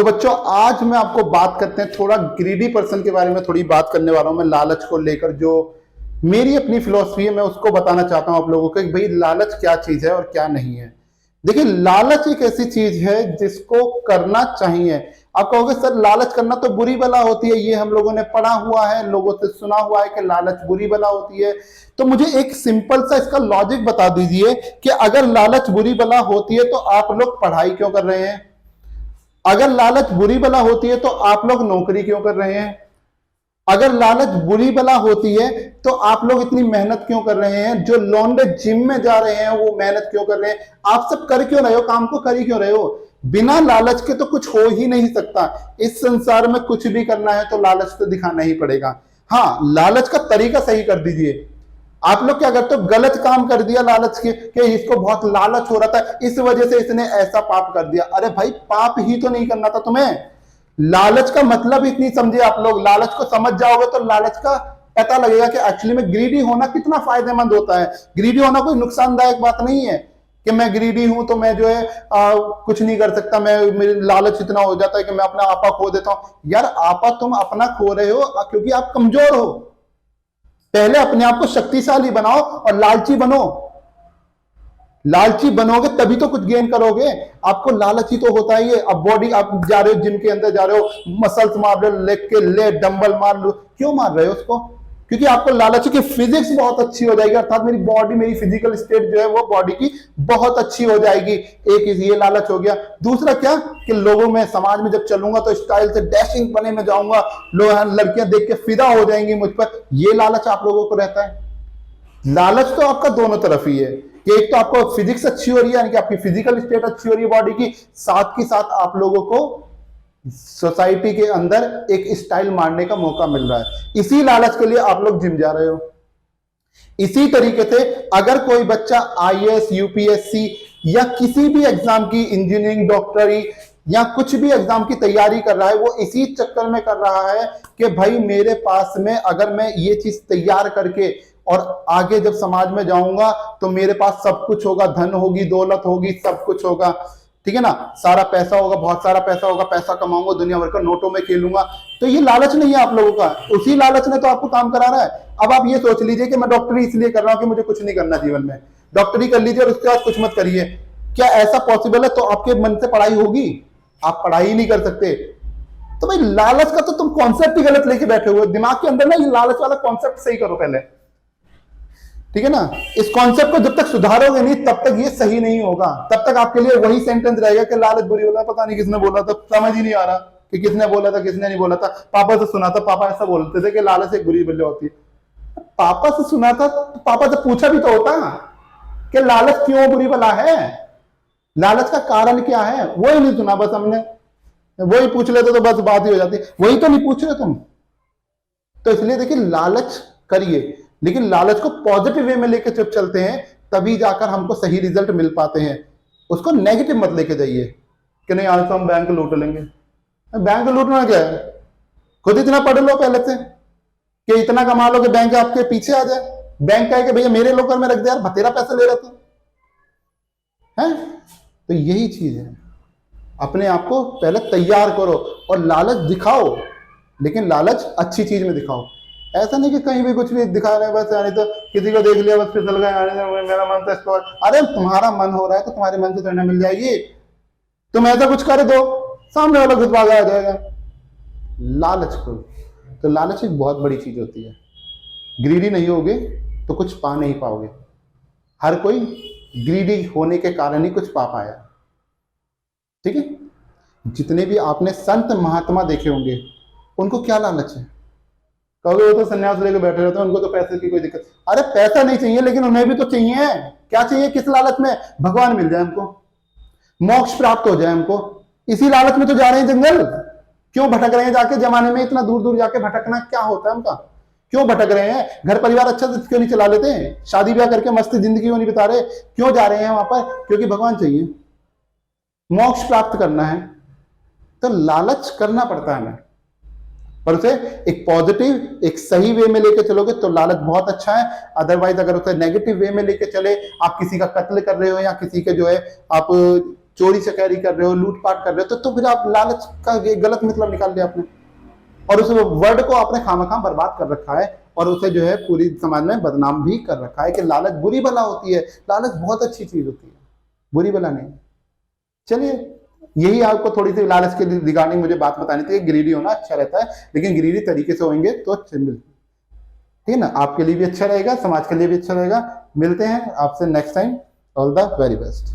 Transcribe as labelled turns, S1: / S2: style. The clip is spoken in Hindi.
S1: तो बच्चों आज मैं आपको बात करते हैं थोड़ा ग्रीडी पर्सन के बारे में थोड़ी बात करने वाला हूं मैं लालच को लेकर। जो मेरी अपनी फिलॉसफी है मैं उसको बताना चाहता हूं आप लोगों को कि भाई लालच क्या चीज है और क्या नहीं है। देखिए लालच एक ऐसी चीज है जिसको करना चाहिए। आप कहोगे सर लालच करना तो बुरी बला होती है, ये हम लोगों ने पढ़ा हुआ है, लोगों से सुना हुआ है कि लालच बुरी बला होती है। तो मुझे एक सिंपल सा इसका लॉजिक बता दीजिए कि अगर लालच बुरी बला होती है तो आप लोग पढ़ाई क्यों कर रहे हैं? अगर लालच बुरी बला होती है तो आप लोग नौकरी क्यों कर रहे हैं? अगर लालच बुरी बला होती है तो आप लोग इतनी मेहनत क्यों कर रहे हैं? जो लौंडे जिम में जा रहे हैं वो मेहनत क्यों कर रहे हैं? आप सब कर क्यों रहे हो? काम को कर ही क्यों रहे हो? बिना लालच के तो कुछ हो ही नहीं सकता। इस संसार में कुछ भी करना है तो लालच तो दिखाना ही पड़ेगा। हाँ, लालच का तरीका सही कर दीजिए। आप लोग क्या करते हो? गलत काम कर दिया लालच के कि इसको बहुत लालच हो रहा था इस वजह से इसने ऐसा पाप कर दिया। अरे भाई पाप ही तो नहीं करना था तुम्हें। लालच का मतलब इतनी समझे आप लोग। लालच को समझ जाओगे तो लालच का पता लगेगा कि एक्चुअली में ग्रीडी होना कितना फायदेमंद होता है। ग्रीडी होना कोई नुकसानदायक बात नहीं है कि मैं ग्रीडी हूं तो मैं जो है कुछ नहीं कर सकता, मैं मेरी लालच इतना हो जाता है कि मैं अपना आपा खो देता हूं। यार आपा तुम अपना खो रहे हो क्योंकि आप कमजोर हो। पहले अपने आप को शक्तिशाली बनाओ और लालची बनो। लालची बनोगे तभी तो कुछ गेन करोगे। आपको लालच ही तो होता है ये। अब बॉडी आप जा रहे हो जिम के अंदर जा रहे हो, मसल्स मार रहे हो, लेग के ले डंबल मार लो, क्यों मार रहे हो उसको? क्योंकि आपको लालच है कि फिजिक्स बहुत अच्छी हो जाएगी, अर्थात मेरी बॉडी, मेरी फिजिकल स्टेट जो है वो बॉडी की बहुत अच्छी हो जाएगी। एक ये लालच हो गया। दूसरा क्या कि लोगों में समाज में जब चलूंगा तो स्टाइल से डैशिंग बने में जाऊंगा, लोग लड़कियां देख के फिदा हो जाएंगी मुझ पर। ये लालच आप लोगों को रहता है। लालच तो आपका दोनों तरफ ही है कि एक तो आपको फिजिक्स अच्छी हो रही है यानी कि आपकी फिजिकल स्टेट अच्छी हो रही है बॉडी की, साथ ही साथ आप लोगों को सोसाइटी के अंदर एक स्टाइल मारने का मौका मिल रहा है। इसी लालच के लिए आप लोग जिम जा रहे हो। इसी तरीके से अगर कोई बच्चा आईएएस, यूपीएससी या किसी भी एग्जाम की, इंजीनियरिंग, डॉक्टरी या कुछ भी एग्जाम की तैयारी कर रहा है, वो इसी चक्कर में कर रहा है कि भाई मेरे पास में अगर मैं ये चीज तैयार करके और आगे जब समाज में जाऊंगा तो मेरे पास सब कुछ होगा, धन होगी, दौलत होगी, सब कुछ होगा, ठीक है ना, सारा पैसा होगा, बहुत सारा पैसा होगा, पैसा कमाऊंगा, दुनिया भर का नोटों में खेलूंगा। तो ये लालच नहीं है आप लोगों का। उसी लालच ने तो आपको काम करा रहा है। अब आप ये सोच लीजिए कि मैं डॉक्टरी इसलिए कर रहा हूं कि मुझे कुछ नहीं करना जीवन में, डॉक्टरी कर लीजिए और उसके बाद कुछ मत करिए। क्या ऐसा पॉसिबल है? तो आपके मन से पढ़ाई होगी? आप पढ़ाई ही नहीं कर सकते। तो भाई लालच का तो तुम कॉन्सेप्ट ही गलत लेके बैठे हुए। दिमाग के अंदर ना ये लालच वाला कॉन्सेप्ट सही करो पहले, ठीक है ना। इस कॉन्सेप्ट को जब तक सुधारोगे नहीं तब तक ये सही नहीं होगा। तब तक आपके लिए वही सेंटेंस रहेगा कि लालच बुरी बोला, पता नहीं किसने बोला था, समझ ही नहीं आ रहा कि किसने बोला था किसने नहीं बोला था। पापा से सुना था, पापा ऐसा बोलते थे कि लालच एक बुरी बला होती है। पापा से सुना था तो पापा से पूछा भी तो होता कि लालच क्यों बुरी बला है, लालच का कारण क्या है। वो ही नहीं सुना, बस हमने वही पूछ लेते तो बस बात ही हो जाती। वही तो नहीं पूछ रहे तुम। तो इसलिए देखिए लालच करिए लेकिन लालच को पॉजिटिव वे में लेकर जब चलते हैं तभी जाकर हमको सही रिजल्ट मिल पाते हैं। उसको नेगेटिव मत लेके जाइए कि नहीं आज तो हम बैंक लूट लेंगे। बैंक लूटना क्या है? खुद इतना पढ़ लो पहले से कि इतना कमा लो कि बैंक आपके पीछे आ जाए। बैंक कहे कि भैया मेरे लोकर में रख दे यार, बतेरा पैसा ले रहे थे हैं। तो यही चीज है, अपने आप को पहले तैयार करो और लालच दिखाओ, लेकिन लालच अच्छी चीज में दिखाओ। ऐसा नहीं कि कहीं भी कुछ भी दिखा रहे हैं बस, यानी तो किसी को देख लिया बस फिसल गए, मेरा मन तो इसको। अरे तुम्हारा मन हो रहा है तो तुम्हारे मन से प्रेरणा मिल जाएगी। तुम ऐसा कुछ कर दो सामने वाला खुद भागा आ जाएगा। लालच को तो लालच एक बहुत बड़ी चीज होती है। ग्रीडी नहीं होगे तो कुछ पा नहीं पाओगे। हर कोई ग्रीडी होने के कारण ही कुछ पा पाया, ठीक है। जितने भी आपने संत महात्मा देखे होंगे उनको क्या लालच है? कहोगे वो तो संन्यास लेकर बैठे रहते हैं, उनको तो पैसे की कोई दिक्कत। अरे पैसा नहीं चाहिए लेकिन उन्हें भी तो चाहिए। क्या चाहिए? किस लालच में? भगवान मिल जाए हमको, मोक्ष प्राप्त हो जाए हमको। इसी लालच में तो जा रहे हैं जंगल। क्यों भटक रहे हैं जाके जमाने में? इतना दूर दूर जाके भटकना क्या होता है उनका? क्यों भटक रहे हैं? घर परिवार अच्छा से क्यों नहीं चला लेते? शादी ब्याह करके मस्त जिंदगी क्यों नहीं बिता रहे? क्यों जा रहे हैं वहां पर? क्योंकि भगवान चाहिए, मोक्ष प्राप्त करना है। तो लालच करना पड़ता है हमें, पर उसे एक पॉजिटिव, एक सही वे में लेके चलोगे तो लालच बहुत अच्छा है। अदरवाइज अगर उसे नेगेटिव वे में लेके चले, आप किसी का कत्ल कर रहे हो या किसी के जो है आप चोरी चकारी कर रहे हो, लूटपाट कर रहे हो, तो फिर आप लालच का ये गलत मतलब निकाल लिया आपने, और उस वर्ड को आपने खामखा बर्बाद कर रखा है, और उसे जो है पूरी समाज में बदनाम भी कर रखा है कि लालच बुरी बला होती है। लालच बहुत अच्छी चीज होती है, बुरी बला नहीं। चलिए, यही आपको थोड़ी सी लालच के रिगार्डिंग मुझे बात बतानी थी। ग्रीडी होना अच्छा रहता है, लेकिन ग्रीडी तरीके से होंगे तो ठीक है ना, आपके लिए भी अच्छा रहेगा, समाज के लिए भी अच्छा रहेगा। मिलते हैं आपसे next time. All the very best.